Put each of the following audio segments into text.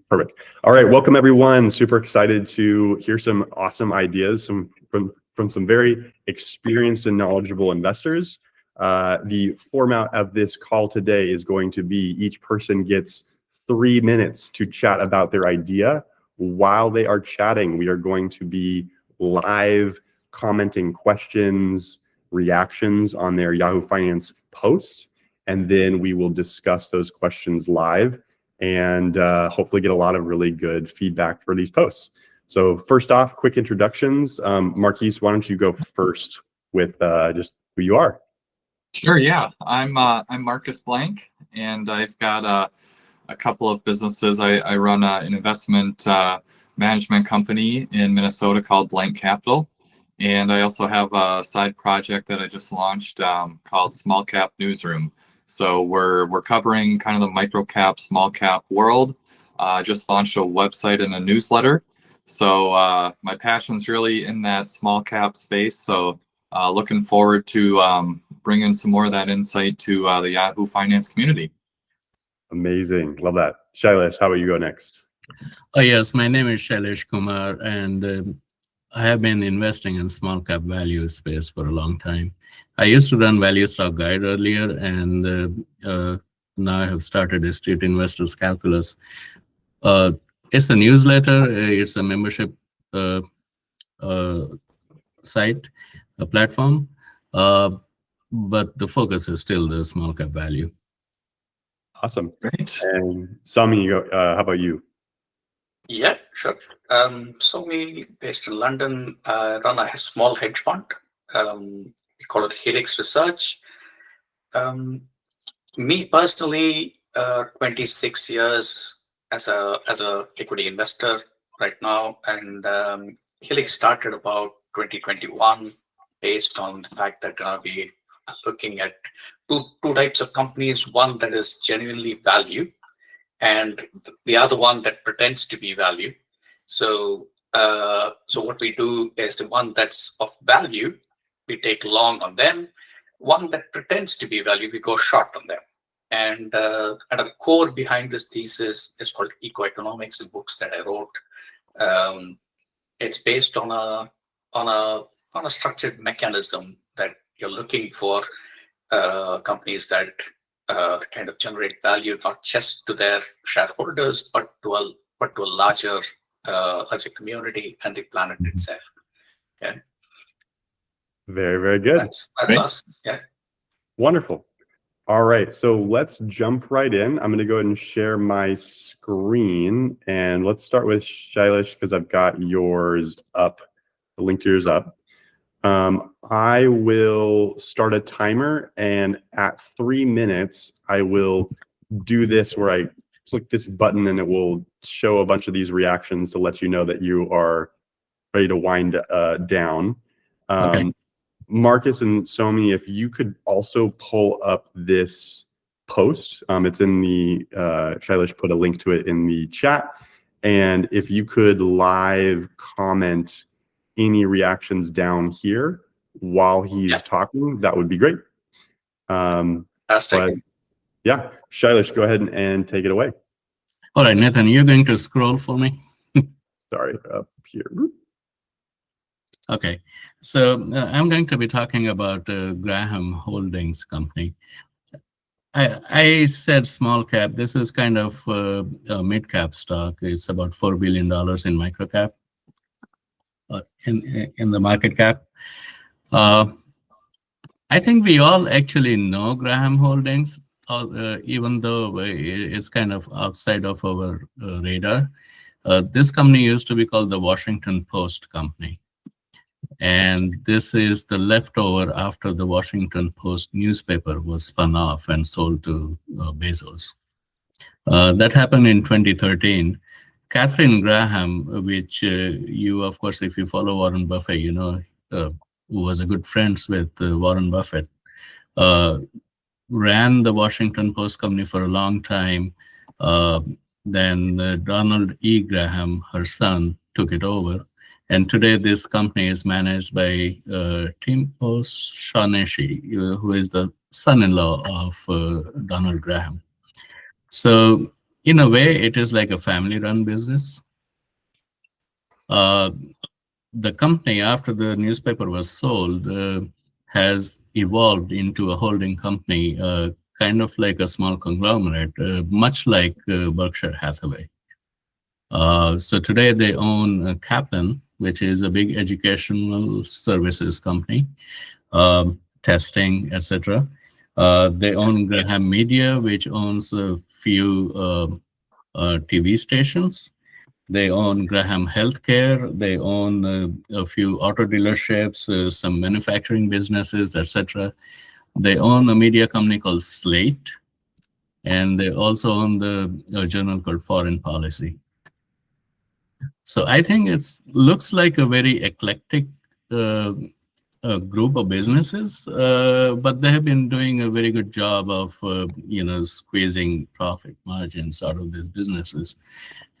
Perfect. All right, welcome everyone. Super excited to hear some awesome ideas from some very experienced and knowledgeable investors. The format of this call today is going to be each person gets 3 minutes to chat about their idea. While they are chatting, we are going to be live commenting questions, reactions on their Yahoo Finance posts, and then we will discuss those questions live and hopefully get a lot of really good feedback for these posts. So first off, quick introductions. Marquise, why don't you go first with just who you are? Sure, yeah. I'm Marcus Blank, and I've got a couple of businesses. I run an investment management company in Minnesota called Blank Capital, and I also have a side project that I just launched called Small Cap Newsroom. So we're covering kind of the micro cap, small cap world. Just launched a website and a newsletter. So my passion's really in that small cap space. So looking forward to bringing some more of that insight to the Yahoo Finance community. Amazing, love that. Shailesh, how about you go next? Oh yes, my name is Shailesh Kumar, and I have been investing in small cap value space for a long time. I used to run Value Stock Guide earlier, and now I have started Street Investors Calculus. It's a newsletter. It's a membership site, a platform, but the focus is still the small cap value. Awesome. Great. And Sami, how about you? Yeah, sure. Somi, based in London, run a small hedge fund. We call it Helix Research. Me personally, 26 years as a equity investor right now, and Helix started about 2021, based on the fact that we are looking at two types of companies. One that is genuinely value, and the other one that pretends to be value. So what we do is the one that's of value, we take long on them. One that pretends to be value, we go short on them. And at a core behind this thesis is called Ecoeconomics, the books that I wrote. It's based on a structured mechanism that you're looking for companies that kind of generate value, not just to their shareholders, but to a larger community and the planet itself. Yeah. Very, very good. That's us. Yeah. Wonderful. All right, so let's jump right in. I'm going to go ahead and share my screen, and let's start with Shailesh because I've got yours up. The link to yours up. I will start a timer, and at 3 minutes, I will do this where I click this button and it will show a bunch of these reactions to let you know that you are ready to wind down. Okay. Marcus and Somi, if you could also pull up this post, it's in the, Shailesh put a link to it in the chat. And if you could live comment any reactions down here while he's talking, that would be great. But yeah, Shailesh, go ahead and take it away. All right, Nathan, you're going to scroll for me. Sorry, up here. Okay, so I'm going to be talking about Graham Holdings Company. I said small cap. This is kind of a mid cap stock. It's about $4 billion in micro cap, in the market cap. I think we all actually know Graham Holdings, even though it's kind of outside of our radar. This company used to be called the Washington Post Company. And this is the leftover after the Washington Post newspaper was spun off and sold to Bezos. That happened in 2013. Catherine Graham, which you, of course, if you follow Warren Buffett, you know, who was a good friends with Warren Buffett, ran the Washington Post Company for a long time. Then Donald E. Graham, her son, took it over. And today, this company is managed by Tim O'Shaughnessy, who is the son-in-law of Donald Graham. So In a way, it is like a family-run business. The company, after the newspaper was sold, has evolved into a holding company, kind of like a small conglomerate, much like Berkshire Hathaway. So today they own Kaplan, which is a big educational services company, testing, etc. They own Graham Media, which owns a few TV stations. They own Graham Healthcare. They own a few auto dealerships, some manufacturing businesses, etc. They own a media company called Slate, and they also own the journal called Foreign Policy. So I think it looks like a very eclectic group of businesses, but they have been doing a very good job of squeezing profit margins out of these businesses,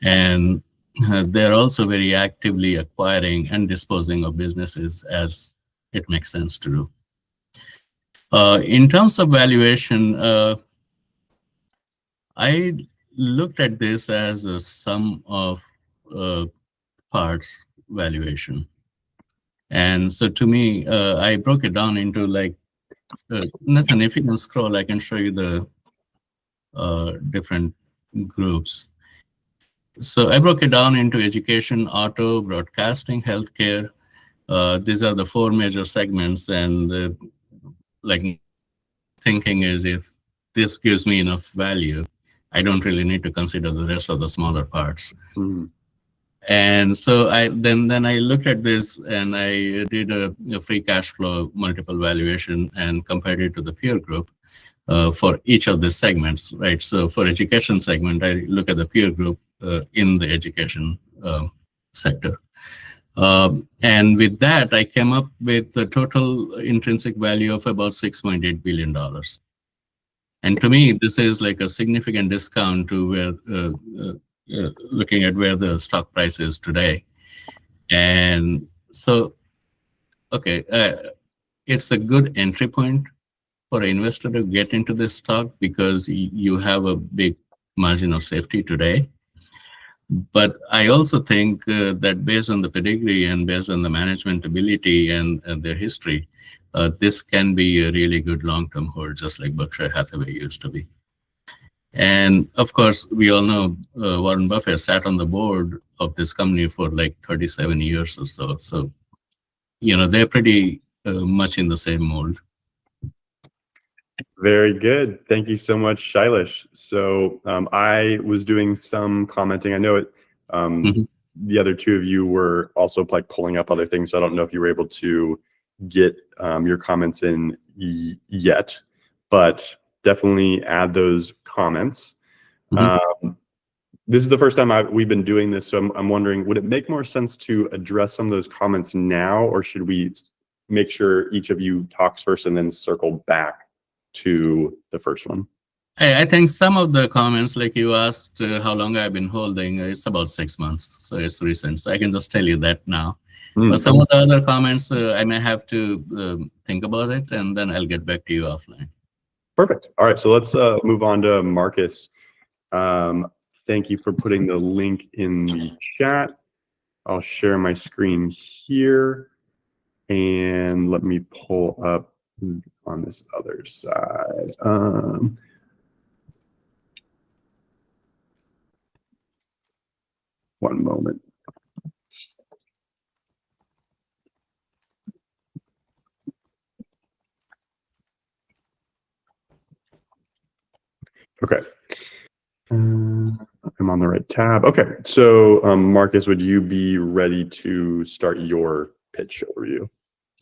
and they're also very actively acquiring and disposing of businesses as it makes sense to do. In terms of valuation, I looked at this as a sum of parts valuation. And so to me, I broke it down into like, Nathan, if you can scroll, I can show you the different groups. So I broke it down into education, auto, broadcasting, healthcare. These are the four major segments. And like thinking is, if this gives me enough value, I don't really need to consider the rest of the smaller parts. Mm-hmm. And so then I looked at this and I did a free cash flow multiple valuation and compared it to the peer group for each of the segments, right? So for education segment, I look at the peer group in the education sector. And with that, I came up with a total intrinsic value of about $6.8 billion. And to me, this is like a significant discount to where looking at where the stock price is today. And so, okay, it's a good entry point for an investor to get into this stock because you have a big margin of safety today. But I also think that based on the pedigree and based on the management ability and their history, this can be a really good long-term hold, just like Berkshire Hathaway used to be. And of course, we all know Warren Buffett sat on the board of this company for like 37 years or so. So, they're pretty much in the same mold. Very good. Thank you so much, Shailesh. So I was doing some commenting. I know it. The other two of you were also like pulling up other things. So I don't know if you were able to get your comments in yet, but definitely add those comments. This is the first time we've been doing this, so I'm wondering, would it make more sense to address some of those comments now, or should we make sure each of you talks first and then circle back to the first one? I think some of the comments, like you asked how long I've been holding, it's about 6 months, so it's recent. So I can just tell you that now. But some of the other comments, I may have to think about it, and then I'll get back to you offline. Perfect. All right, so let's move on to Marcus. Thank you for putting the link in the chat. I'll share my screen here, and let me pull up on this other side. One moment. Okay. I'm on the right tab. Okay, so Marcus, would you be ready to start your pitch overview?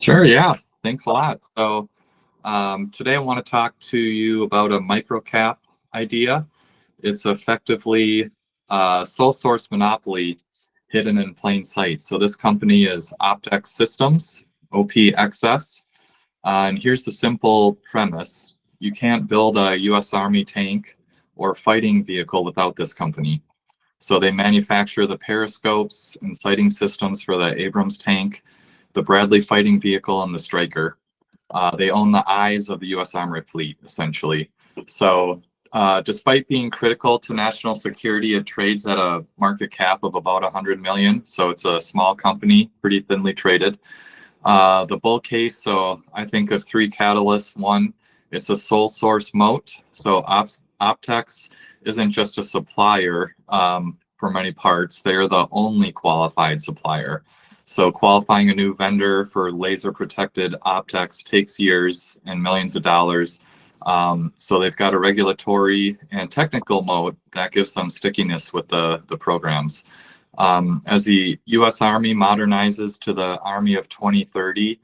Sure, yeah. Thanks a lot. So today I want to talk to you about a microcap idea. It's effectively a sole source monopoly hidden in plain sight. So this company is Optex Systems, OPXS. And here's the simple premise. You can't build a US Army tank or fighting vehicle without this company. So they manufacture the periscopes and sighting systems for the Abrams tank, the Bradley fighting vehicle, and the Stryker. They own the eyes of the US Armored Fleet, essentially. So Despite being critical to national security, it trades at a market cap of about 100 million. So it's a small company, pretty thinly traded. The bull case, so I think of three catalysts. One, it's a sole source moat. So Optex isn't just a supplier for many parts. They're the only qualified supplier. So qualifying a new vendor for laser protected Optex takes years and millions of dollars. So they've got a regulatory and technical moat that gives them stickiness with the programs. As the U.S. Army modernizes to the Army of 2030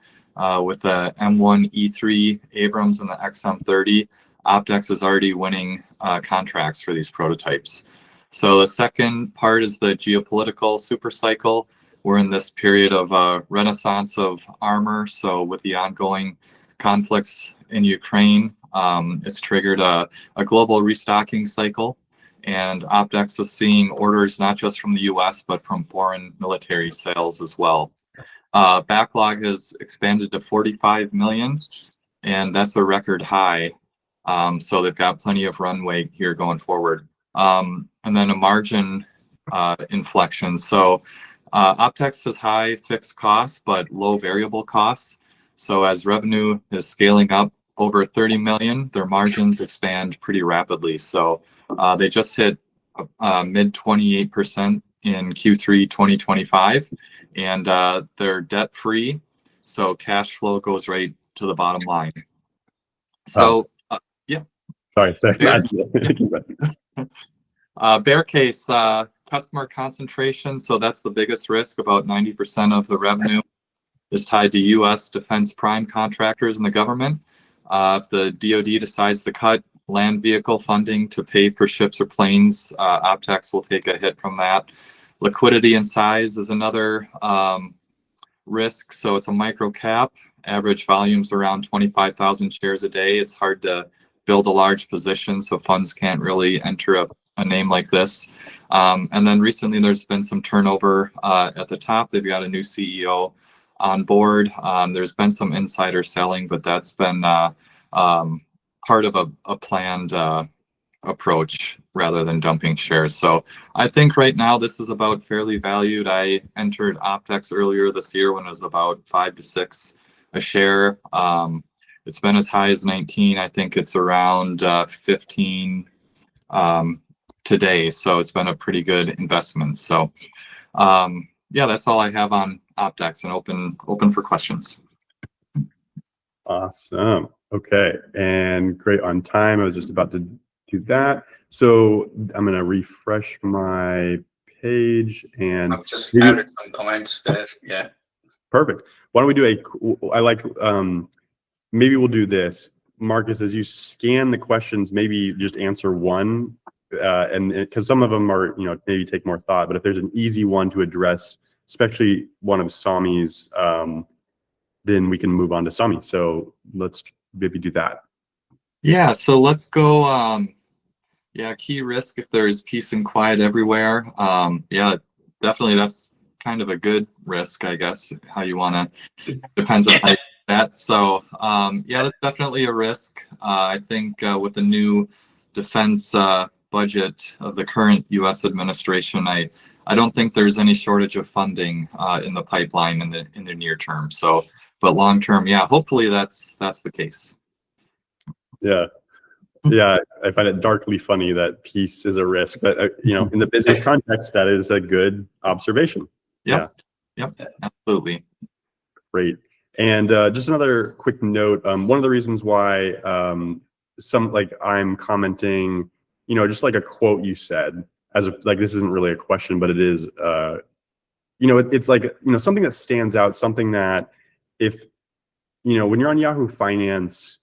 with the M1E3 Abrams and the XM30, Optex is already winning contracts for these prototypes. So the second part is the geopolitical supercycle. We're in this period of renaissance of armor. So with the ongoing conflicts in Ukraine, it's triggered a global restocking cycle. And Optex is seeing orders not just from the US, but from foreign military sales as well. Backlog has expanded to 45 million, and that's a record high. So they've got plenty of runway here going forward. And then a margin inflection. So Optex has high fixed costs, but low variable costs. So as revenue is scaling up over 30 million, their margins expand pretty rapidly. So they just hit mid 28% in Q3 2025, and they're debt free. So cash flow goes right to the bottom line. So yeah. Sorry. Bear case, customer concentration. So that's the biggest risk. About 90% of the revenue is tied to U.S. defense prime contractors in the government. If the DoD decides to cut land vehicle funding to pay for ships or planes, Optex will take a hit from that. Liquidity and size is another risk. So it's a micro cap. Average volumes around 25,000 shares a day. It's hard to build a large position, so funds can't really enter a name like this. And then recently there's been some turnover at the top. They've got a new CEO on board. There's been some insider selling, but that's been part of a planned approach rather than dumping shares. So I think right now this is about fairly valued. I entered Optex earlier this year when it was about 5 to 6 a share. It's been as high as 19. I think it's around 15 today. So it's been a pretty good investment. So yeah, that's all I have on Optex, and open for questions. Awesome. Okay, and great on time. I was just about to do that. So I'm going to refresh my page, and I've just added some comments there. Yeah. Perfect. Why don't we do I like, maybe we'll do this. Marcus, as you scan the questions, maybe just answer one, and because some of them are, maybe take more thought, but if there's an easy one to address, especially one of Sami's, then we can move on to Sami. So let's maybe do that. Yeah, so let's go. Yeah, key risk if there's peace and quiet everywhere. Yeah, definitely that's kind of a good risk, I guess, how you want to, depends on how you do that. So yeah, that's definitely a risk. I think with the new defense budget of the current U.S. administration, I don't think there's any shortage of funding in the pipeline in the near term. So, but long term, yeah, hopefully that's the case. Yeah. Yeah, I find it darkly funny that peace is a risk, but in the business context, that is a good observation. Yep. Yeah. Yep, absolutely. Great. And just another quick note, one of the reasons why I'm commenting, just like a quote you said, this isn't really a question, but it is, it's like, something that stands out, something that if, when you're on Yahoo Finance,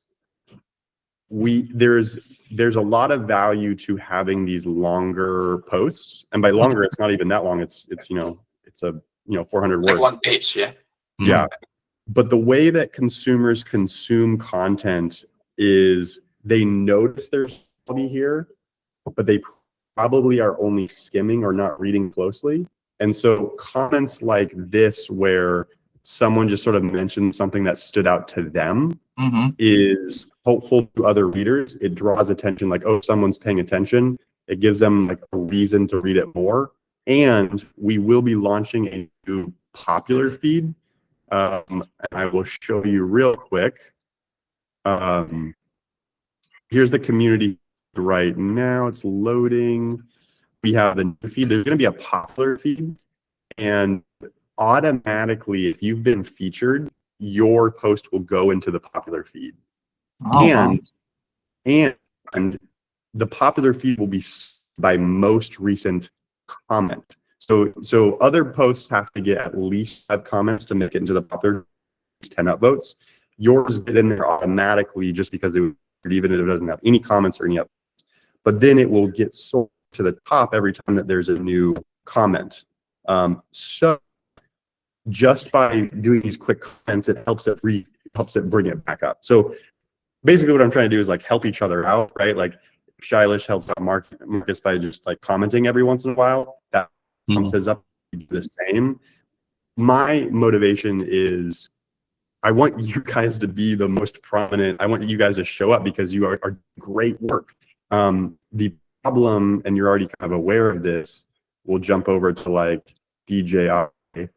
there's a lot of value to having these longer posts, and by longer it's not even that long, it's a 400 words, like one page. Yeah, but the way that consumers consume content is they notice there's quality here, but they probably are only skimming or not reading closely. And so comments like this, where someone just sort of mentioned something that stood out to them, is helpful to other readers. It draws attention, like, oh, someone's paying attention. It gives them like a reason to read it more. And we will be launching a new popular feed. And I will show you real quick. Here's the community right now. It's loading. We have the new feed. There's going to be a popular feed. And automatically, if you've been featured, your post will go into the popular feed. Oh, and the popular feed will be by most recent comment. So other posts have to get at least 5 comments to make it into the popular 10 upvotes. Yours get in there automatically just because it would, even if it doesn't have any comments or any up. But then it will get sold to the top every time that there's a new comment. So just by doing these quick comments, it helps it bring it back up. So basically what I'm trying to do is like help each other out, right? Like Shailish helps out Marcus by just like commenting every once in a while. That says up, do the same. My motivation is I want you guys to be the most prominent. I want you guys to show up because you are great work. The problem, and you're already kind of aware of this, we'll jump over to like DJI. If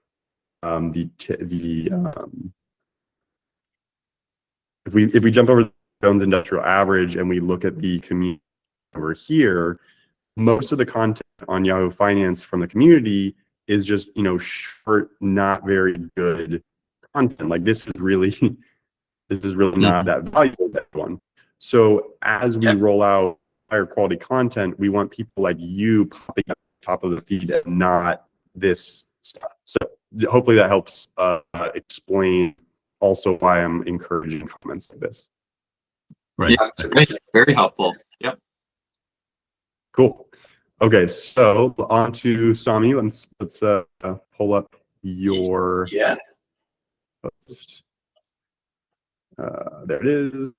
we jump over to Jones Industrial Average and we look at the community over here, most of the content on Yahoo Finance from the community is just, you know, short, not very good content. Like this is really not that valuable, that one. So as we roll out higher quality content, we want people like you popping up top of the feed and not this stuff. So hopefully that helps explain also why I'm encouraging comments like this. Right. Yeah, very helpful. Yep. Cool. Okay, so on to Sami. Let's pull up your post. There it is.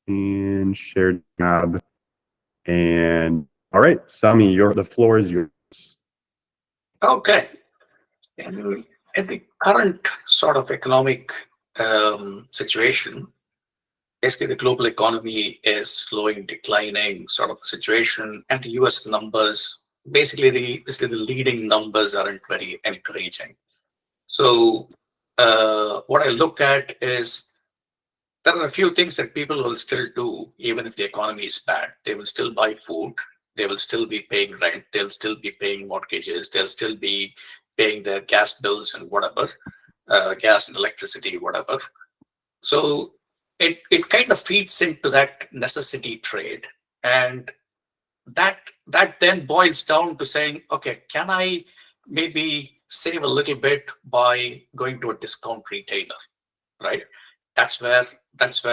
And shared tab. And all right, Sami, the floor is yours. Okay. In the current sort of economic situation, basically the global economy is slowing, declining sort of a situation, and the US numbers, basically the leading numbers aren't very encouraging. So what I look at is there are a few things that people will still do even if the economy is bad. They will still buy food, they will still be paying rent, they'll still be paying mortgages, they'll still be paying their gas bills and whatever, gas and electricity, whatever. So it kind of feeds into that necessity trade, and that then boils down to saying, okay, can I maybe save a little bit by going to a discount retailer, right? That's where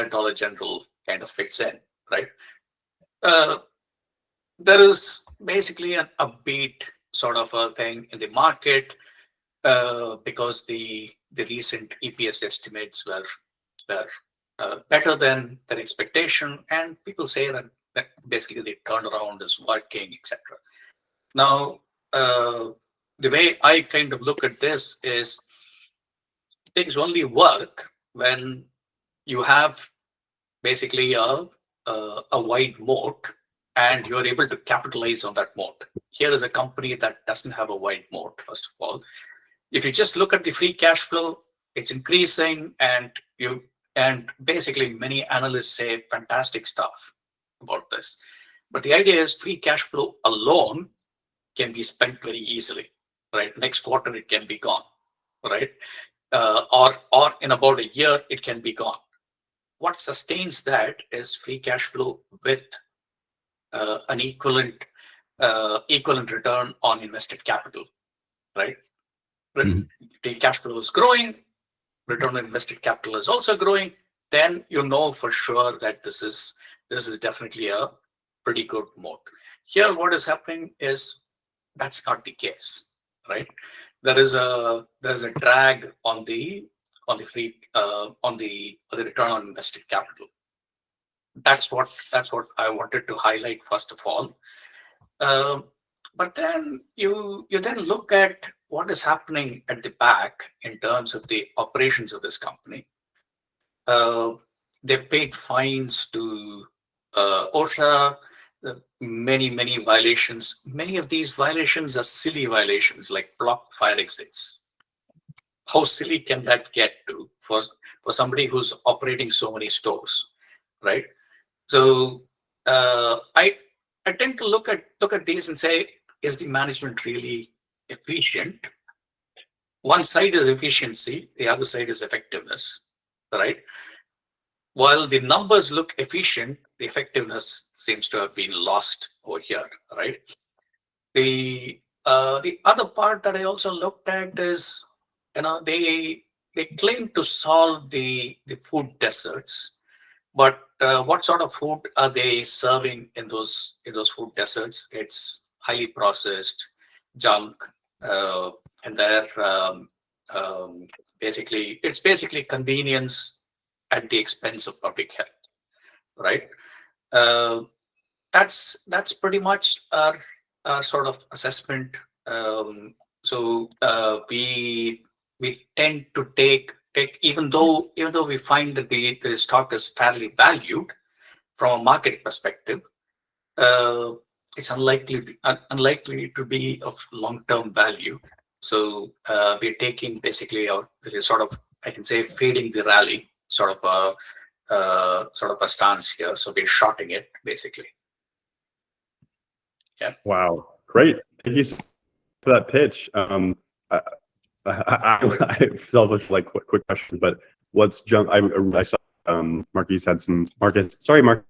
Dollar General kind of fits in, right? There is basically an upbeat sort of a thing in the market because the recent EPS estimates were better than their expectation, and people say that basically the turnaround is working, etc. Now, the way I kind of look at this is things only work when you have basically a wide moat and you're able to capitalize on that moat. Here is a company that doesn't have a wide moat, first of all. If you just look at the free cash flow, it's increasing, and basically many analysts say fantastic stuff about this. But the idea is free cash flow alone can be spent very easily, right? Next quarter, it can be gone, right? Or in about a year, it can be gone. What sustains that is free cash flow with an equivalent return on invested capital, right? Free cash flow is growing, return on invested capital is also growing, then you know for sure that this is definitely a pretty good moat. Here, what is happening is that's not the case, right? There is a drag on the return on invested capital. That's what I wanted to highlight first of all. But then you then look at what is happening at the back in terms of the operations of this company. they paid fines to OSHA. Many violations. Many of these violations are silly violations, like blocked fire exits. How silly can that get to for somebody who's operating so many stores, right? So I tend to look at these and say, is the management really efficient? One side is efficiency, the other side is effectiveness, right? While the numbers look efficient, the effectiveness seems to have been lost over here, right? The other part that I also looked at is, they claim to solve the food deserts, but what sort of food are they serving in those food deserts? It's highly processed junk, and they're it's basically convenience at the expense of public health, right? That's pretty much our sort of assessment. So we tend to take even though we find that the stock is fairly valued from a market perspective, it's unlikely to be of long-term value. So we're taking basically sort of, I can say, fading the rally sort of a stance here. So we're shorting it basically. Yeah. Wow, great. Thank you so much for that pitch. I selfish like quick question, but let's jump. I saw Marquise had some Marcus. Sorry, Mark.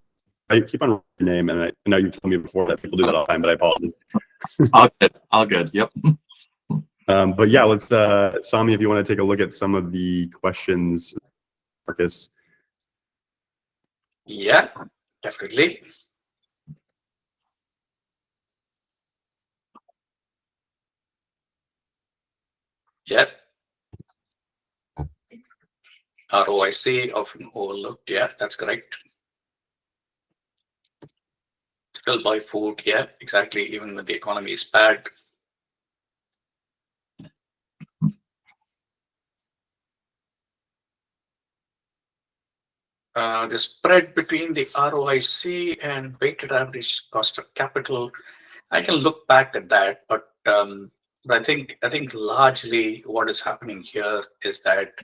I keep on writing your name, and I know you told me before that people do that all the time, but I apologize. All good. Yep. But yeah, let's Sami, if you want to take a look at some of the questions, Marcus. Yeah, definitely. Yeah. ROIC often overlooked. Yeah, that's correct. Still buy food. Yeah, exactly. Even when the economy is bad. The spread between the ROIC and weighted average cost of capital, I can look back at that, but I think largely what is happening here is that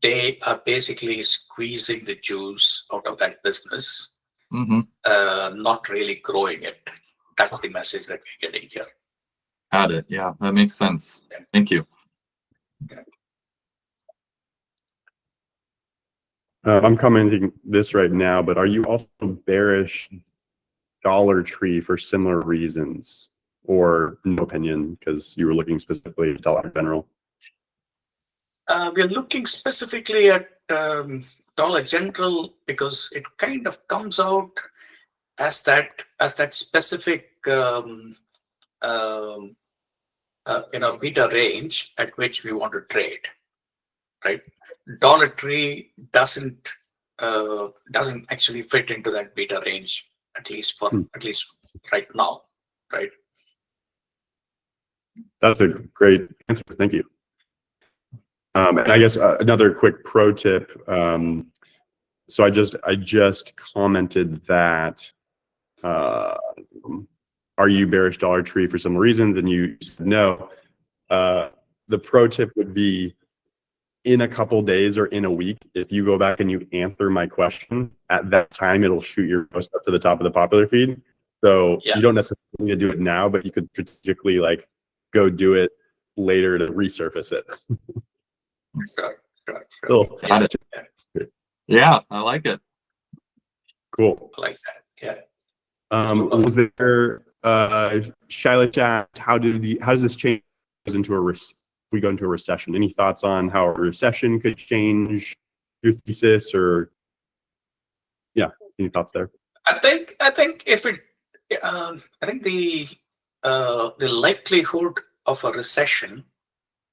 they are basically squeezing the juice out of that business, not really growing it. That's the message that we're getting here. Got it. Yeah, that makes sense. Thank you. I'm commenting this right now, but are you also bearish Dollar Tree for similar reasons, or no opinion because you were looking specifically at Dollar General? We're looking specifically at Dollar General because it kind of comes out as that specific beta range at which we want to trade, right? Dollar Tree doesn't actually fit into that beta range, at least right now, right? That's a great answer. Thank you. And I guess another quick pro tip. So I just commented that. Are you bearish Dollar Tree for some reasons? And you said no. The pro tip would be, in a couple days or in a week, if you go back and you answer my question at that time, it'll shoot your post up to the top of the popular feed. So you don't necessarily need to do it now, but you could strategically like go do it later to resurface it. Sure. Cool. Yeah, I like it. Cool. I like that. Yeah. Was there Shailesh asked, how does this change into we go into a recession? Any thoughts on how a recession could change your thesis, or any thoughts there? I think if it, I think the likelihood of a recession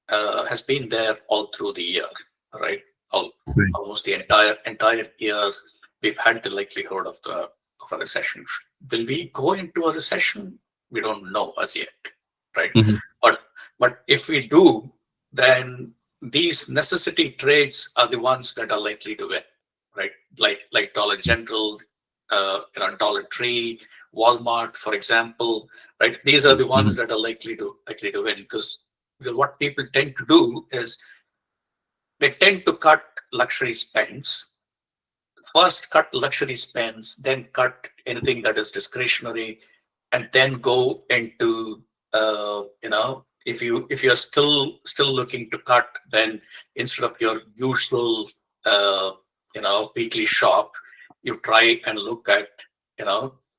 has been there all through the year, right? Almost the entire year, we've had the likelihood of a recession. Will we go into a recession? We don't know as yet, right? But if we do, then these necessity trades are the ones that are likely to win, right? Like Dollar General, Dollar Tree, Walmart, for example, right? These are the ones that are likely to win, because what people tend to do is they tend to cut luxury spends. First cut luxury spends, then cut anything that is discretionary, and then go into if you're still looking to cut, then instead of your usual weekly shop, you try and look at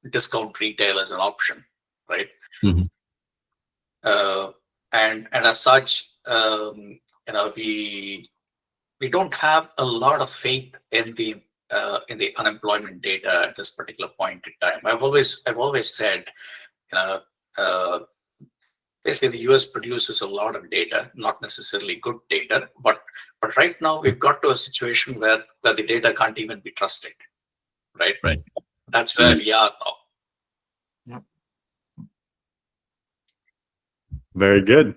discount retail as an option, right? Mhm. And as such, we don't have a lot of faith in the unemployment data at this particular point in time. I've always said, basically the US produces a lot of data, not necessarily good data, but right now we've got to a situation where the data can't even be trusted, right? Right. That's where we are now. Very good.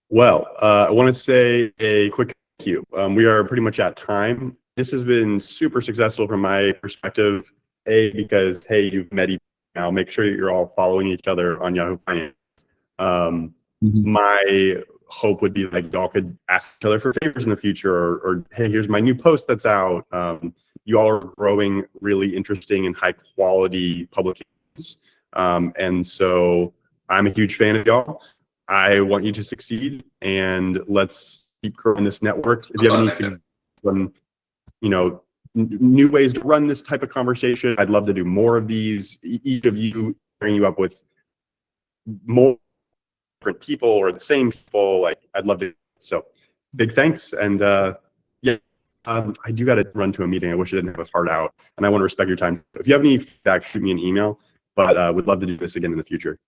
Well, I want to say a quick thank you. We are pretty much at time. This has been super successful from my perspective. Because, hey, you've met each other now. Make sure that you're all following each other on Yahoo Finance. My hope would be like y'all could ask each other for favors in the future, or hey, here's my new post that's out. You all are growing really interesting and high quality publications. And so I'm a huge fan of y'all. I want you to succeed, and let's keep growing this network. If you have any suggestions, new ways to run this type of conversation, I'd love to do more of these. Each of you pairing you up with more different people or the same people, like I'd love to. So big thanks. And I do got to run to a meeting. I wish I didn't have a hard out, and I want to respect your time. If you have any feedback, shoot me an email, but would love to do this again in the future.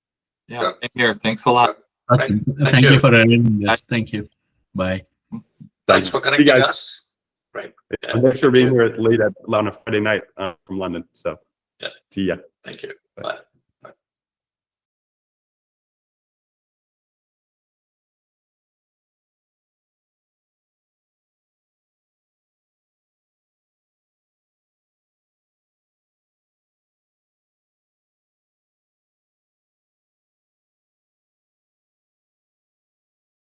Yeah, same here. Thanks a lot. Awesome. Thank you for having us. Thank you. Bye. Thanks for connecting us. Right. And thanks for being here late on a Friday night from London. So yeah. see ya. Thank you. Bye. Bye.